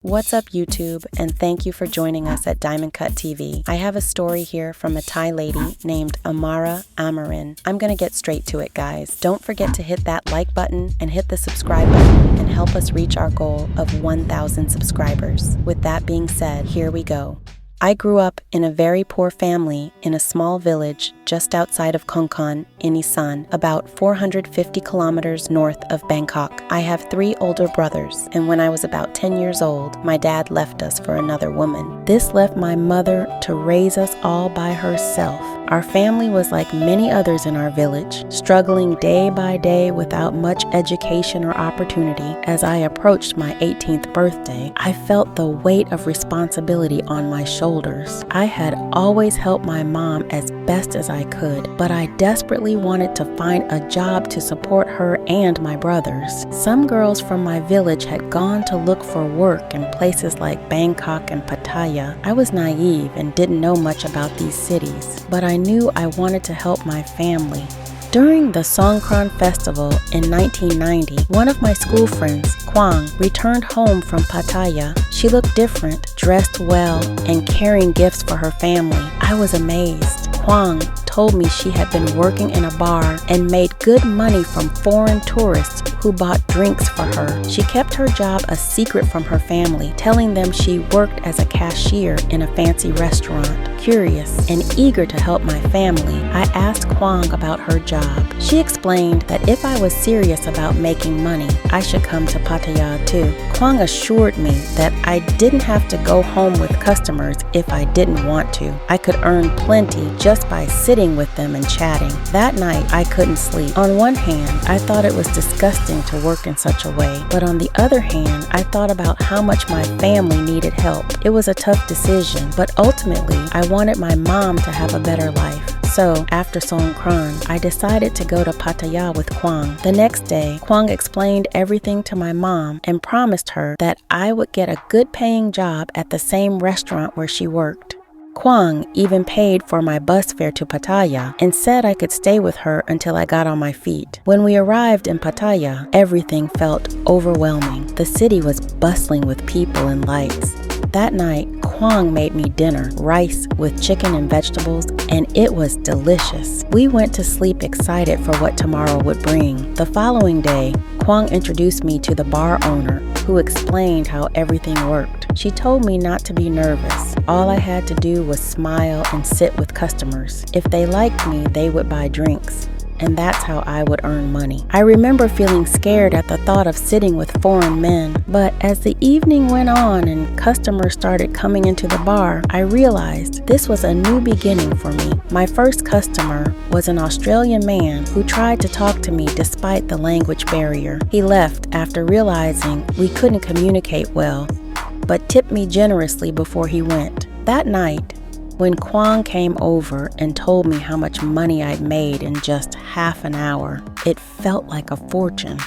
What's up, YouTube, and thank you for joining us at Diamond Cut TV. I have a story here from a Thai lady named Amara Amarin. I'm gonna get straight to it, guys. Don't forget to hit that like button and hit the subscribe button and help us reach our goal of 1,000 subscribers. With that being said, here we go. I grew up in a very poor family in a small village just outside of Konkan in Isan, about 450 kilometers north of Bangkok. I have 3 older brothers, and when I was about 10 years old, my dad left us for another woman. This left my mother to raise us all by herself. Our family was like many others in our village, struggling day by day without much education or opportunity. As I approached my 18th birthday, I felt the weight of responsibility on my shoulders. I had always helped my mom as best as I could, but I desperately wanted to find a job to support her and my brothers. Some girls from my village had gone to look for work in places like Bangkok and Pattaya. I was naive and didn't know much about these cities, but I knew I wanted to help my family. During the Songkran festival in 1990, one of my school friends, Kwang, returned home from Pattaya. She looked different, dressed well, and carrying gifts for her family. I was amazed. Kwang told me she had been working in a bar and made good money from foreign tourists who bought drinks for her. She kept her job a secret from her family, telling them she worked as a cashier in a fancy restaurant. Curious and eager to help my family, I asked Kwang about her job. She explained that if I was serious about making money, I should come to Pattaya too. Kwang assured me that I didn't have to go home with customers if I didn't want to. I could earn plenty just by sitting with them and chatting. That night, I couldn't sleep. On one hand, I thought it was disgusting to work in such a way, but on the other hand, I thought about how much my family needed help. It was a tough decision, but ultimately, I wanted my mom to have a better life. So, after Songkran, I decided to go to Pattaya with Kwang. The next day, Kwang explained everything to my mom and promised her that I would get a good-paying job at the same restaurant where she worked. Kwang even paid for my bus fare to Pattaya and said I could stay with her until I got on my feet. When we arrived in Pattaya, everything felt overwhelming. The city was bustling with people and lights. That night, Kwang made me dinner, rice with chicken and vegetables, and it was delicious. We went to sleep excited for what tomorrow would bring. The following day, Kwang introduced me to the bar owner, who explained how everything worked. She told me not to be nervous. All I had to do was smile and sit with customers. If they liked me, they would buy drinks, and that's how I would earn money. I remember feeling scared at the thought of sitting with foreign men, but as the evening went on and customers started coming into the bar, I realized this was a new beginning for me. My first customer was an Australian man who tried to talk to me despite the language barrier. He left after realizing we couldn't communicate well, but tipped me generously before he went. That night, when Kwang came over and told me how much money I'd made in just half an hour, it felt like a fortune.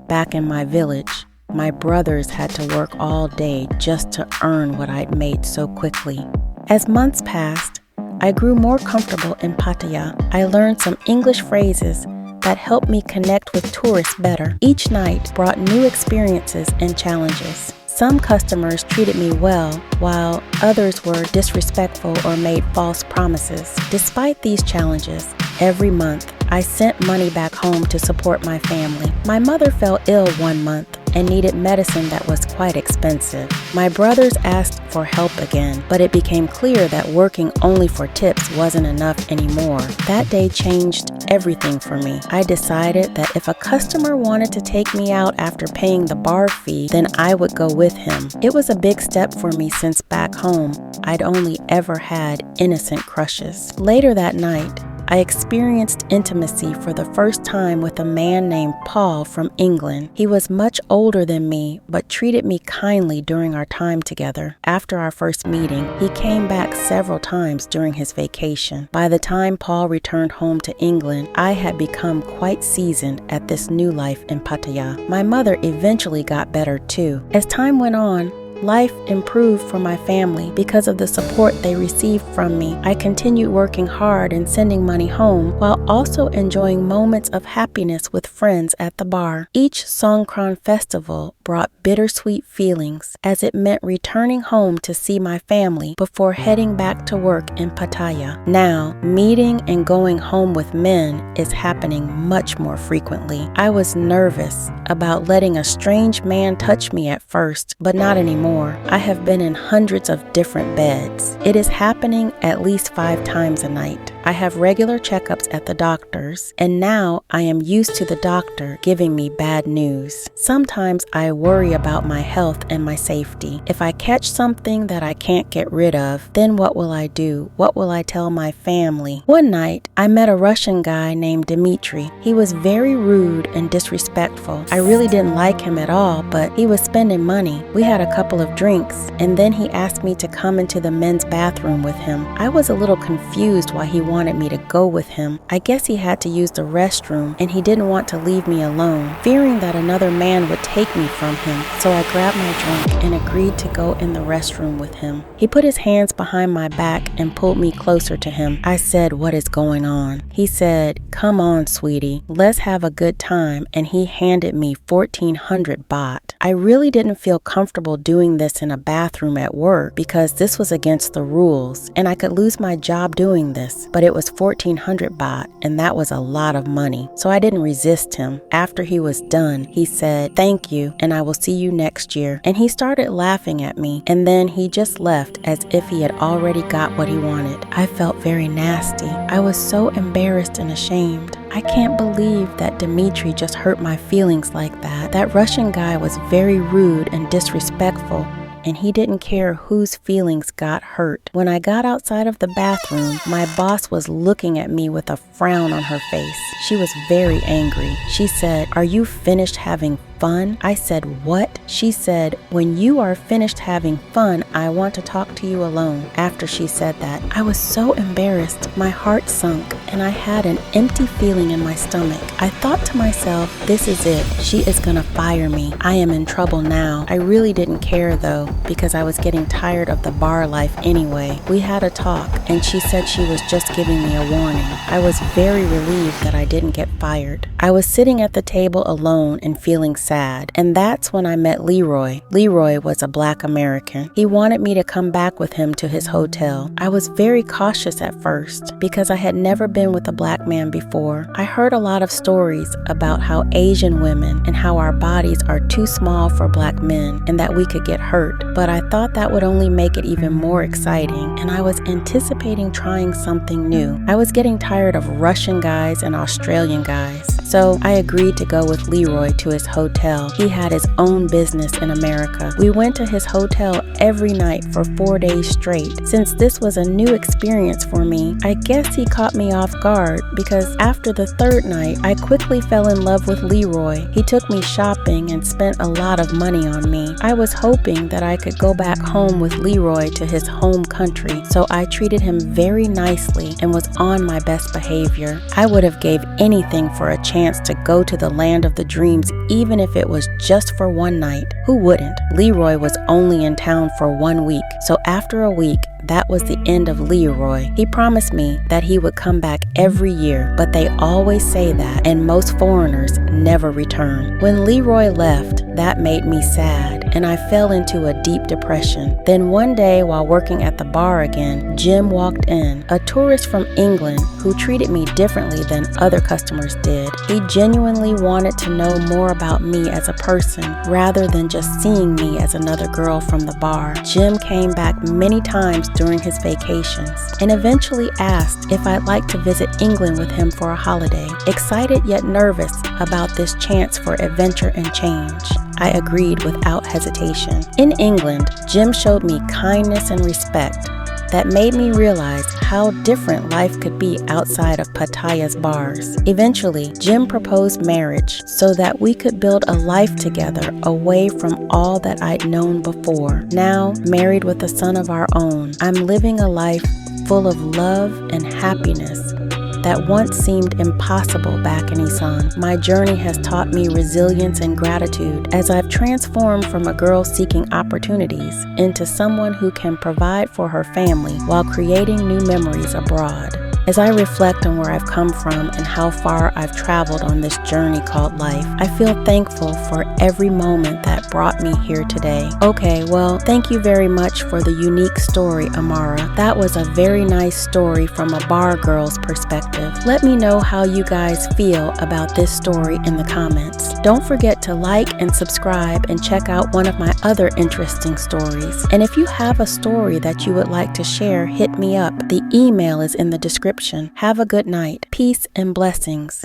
Back in my village, my brothers had to work all day just to earn what I'd made so quickly. As months passed, I grew more comfortable in Pattaya. I learned some English phrases that helped me connect with tourists better. Each night brought new experiences and challenges. Some customers treated me well, while others were disrespectful or made false promises. Despite these challenges, every month I sent money back home to support my family. My mother fell ill one month and needed medicine that was quite expensive. My brothers asked for help again, but it became clear that working only for tips wasn't enough anymore. That day changed everything for me. I decided that if a customer wanted to take me out after paying the bar fee, then I would go with him. It was a big step for me since back home, I'd only ever had innocent crushes. Later that night, I experienced intimacy for the first time with a man named Paul from England. He was much older than me, but treated me kindly during our time together. After our first meeting, he came back several times during his vacation. By the time Paul returned home to England, I had become quite seasoned at this new life in Pattaya. My mother eventually got better too. As time went on, life improved for my family because of the support they received from me. I continued working hard and sending money home while also enjoying moments of happiness with friends at the bar. Each Songkran festival brought bittersweet feelings as it meant returning home to see my family before heading back to work in Pattaya. Now, meeting and going home with men is happening much more frequently. I was nervous about letting a strange man touch me at first, but not anymore. I have been in hundreds of different beds. It is happening at least 5 times a night. I have regular checkups at the doctor's, and now I am used to the doctor giving me bad news. Sometimes I worry about my health and my safety. If I catch something that I can't get rid of, then what will I do? What will I tell my family? One night, I met a Russian guy named Dmitry. He was very rude and disrespectful. I really didn't like him at all, but he was spending money. We had a couple of drinks, and then he asked me to come into the men's bathroom with him. I was a little confused why he wanted me to go with him. I guess he had to use the restroom, and he didn't want to leave me alone, fearing that another man would take me from him. So I grabbed my drink and agreed to go in the restroom with him. He put his hands behind my back and pulled me closer to him. I said, "What is going on?" He said, "Come on, sweetie, let's have a good time," and he handed me 1,400 baht. I really didn't feel comfortable doing this in a bathroom at work because this was against the rules, and I could lose my job doing this, but it was 1,400 baht, and that was a lot of money, so I didn't resist him. After he was done, he said, "Thank you, and I will see you next year," and he started laughing at me, and then he just left as if he had already got what he wanted. I felt very nasty. I was so embarrassed and ashamed. I can't believe that Dmitry just hurt my feelings like that. That Russian guy was very rude and disrespectful, and he didn't care whose feelings got hurt. When I got outside of the bathroom, my boss was looking at me with a frown on her face. She was very angry. She said, "Are you finished having fun?" I said, "What?" She said, "When you are finished having fun, I want to talk to you alone." After she said that, I was so embarrassed. My heart sunk, and I had an empty feeling in my stomach. I thought to myself, this is it. She is gonna fire me. I am in trouble now. I really didn't care though, because I was getting tired of the bar life anyway. We had a talk, and she said she was just giving me a warning. I was very relieved that I didn't get fired. I was sitting at the table alone and feeling sad, and that's when I met Leroy. Leroy was a Black American. He wanted me to come back with him to his hotel. I was very cautious at first because I had never been with a Black man before. I heard a lot of stories about how Asian women and how our bodies are too small for Black men and that we could get hurt, but I thought that would only make it even more exciting, and I was anticipating trying something new. I was getting tired of Russian guys and Australian guys, so I agreed to go with Leroy to his hotel. He had his own business in America. We went to his hotel every night for 4 days straight. Since this was a new experience for me, I guess he caught me off guard because after the 3rd night, I quickly fell in love with Leroy. He took me shopping and spent a lot of money on me. I was hoping that I could go back home with Leroy to his home country, so I treated him very nicely and was on my best behavior. I would have gave anything for a chance to go to the land of the dreams, even if it was just for 1 night. Who wouldn't? Leroy was only in town for 1 week, so after a week, that was the end of Leroy. He promised me that he would come back every year, but they always say that, and most foreigners never return. When Leroy left, that made me sad, and I fell into a deep depression. Then one day, while working at the bar again, Jim walked in, a tourist from England who treated me differently than other customers did. He genuinely wanted to know more about me as a person, rather than just seeing me as another girl from the bar. Jim came back many times during his vacations, and eventually asked if I'd like to visit England with him for a holiday. Excited yet nervous about this chance for adventure and change, I agreed without hesitation. In England, Jim showed me kindness and respect that made me realize how different life could be outside of Pattaya's bars. Eventually, Jim proposed marriage so that we could build a life together away from all that I'd known before. Now, married with a son of our own, I'm living a life full of love and happiness that once seemed impossible back in Isan. My journey has taught me resilience and gratitude as I've transformed from a girl seeking opportunities into someone who can provide for her family while creating new memories abroad. As I reflect on where I've come from and how far I've traveled on this journey called life, I feel thankful for every moment that brought me here today. Okay, well, thank you very much for the unique story, Amara. That was a very nice story from a bar girl's perspective. Let me know how you guys feel about this story in the comments. Don't forget to like and subscribe and check out one of my other interesting stories. And if you have a story that you would like to share, hit me up. The email is in the description. Have a good night. Peace and blessings.